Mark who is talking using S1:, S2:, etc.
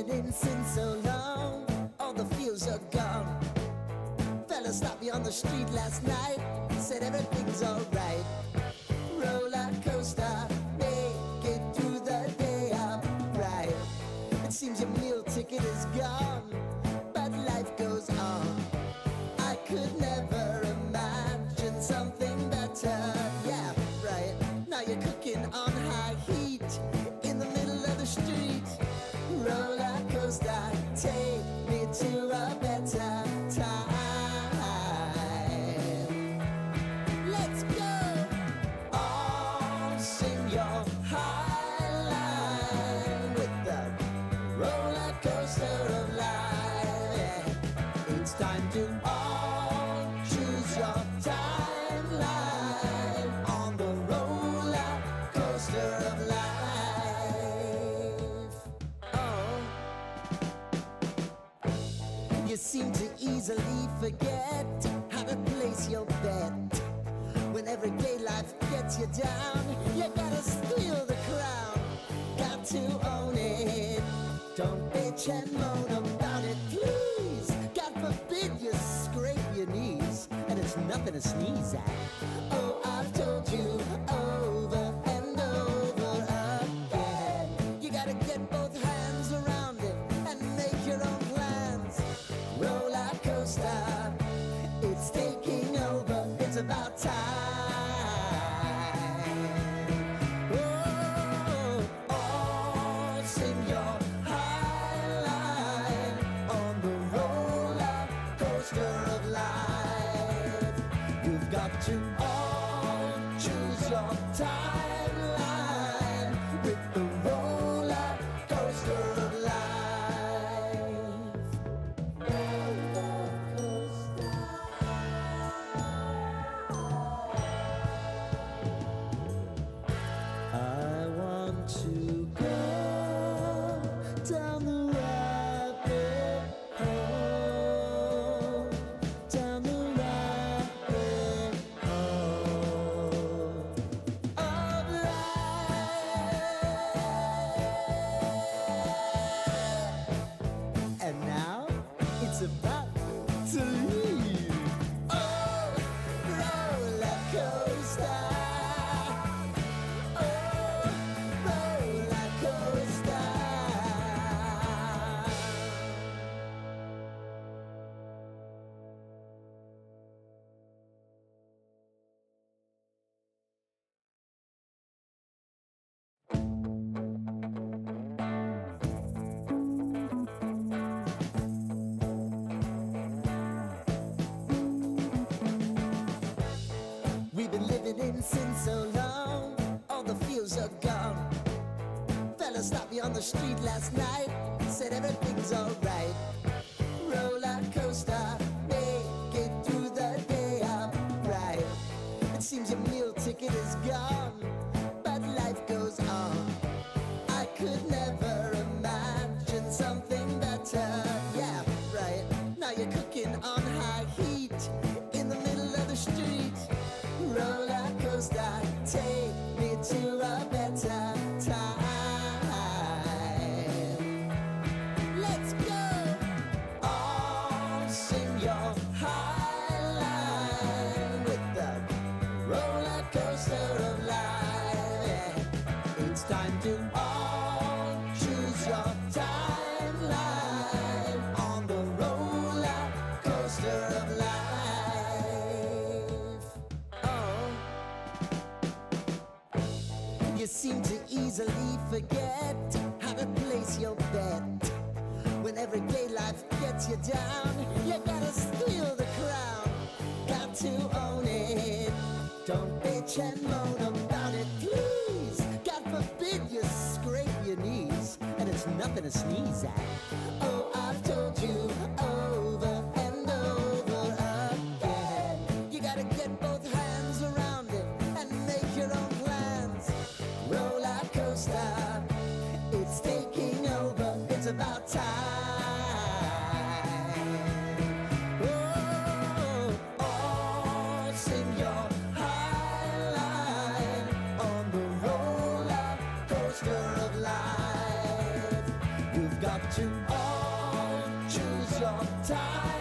S1: living in sin so long, all the feels are gone. Fella stopped me on the street last night, said everything's alright. Roller coaster, make it through the day, I'm right. It seems your meal ticket is gone, but life goes on. I could never imagine something better. Yeah, right. Now you're cooking on high heat in the middle of the street. Roller coaster, take me to a better time. Let's go. All sing your high line with the roller coaster of life. Yeah. It's time to all choose your timeline on the roller coaster of life. You seem to easily forget how to place your bet. When everyday life gets you down, you gotta steal the crown. Got to own it. Don't bitch and moan about it, please. God forbid you scrape your knees, and it's nothing to sneeze at. Oh, I've told you over and over again. You gotta get both hands around it and make your own plans. Roller coaster, it's taking over, it's about time. Oh, all sing your high line on the roller coaster of life. You've got to all choose your timeline with the roller coaster of life. I want to go down the rabbit hole, down the rabbit hole of life. And now it's about to leave. Oh, roller coaster. We've been living in sin so long, all the feels are gone. Fella stopped me on the street last night, said everything's alright. Roller coaster, make it through the day, I'm right. It seems your meal ticket is gone, but life goes on. I could never imagine something better. Yeah, right. Now you're cooking on high heat in the middle of the street. Roller coaster, take me to a better time. Let's go. All sing your high line with the roller coaster of life. Yeah. It's time to all choose your timeline on the roller coaster of life. You seem to easily forget how to place your bet. When everyday life gets you down, you gotta steal the crown. Got to own it. Don't bitch and moan about it, please. God forbid you scrape your knees, and it's nothing to sneeze at. Oh, I've told you over and over again. You gotta get both hands around it and make your own plans. Roller coaster, it's taking over, it's about time. Oh, all sing your high line on the roller coaster of life. You've got to all choose your time.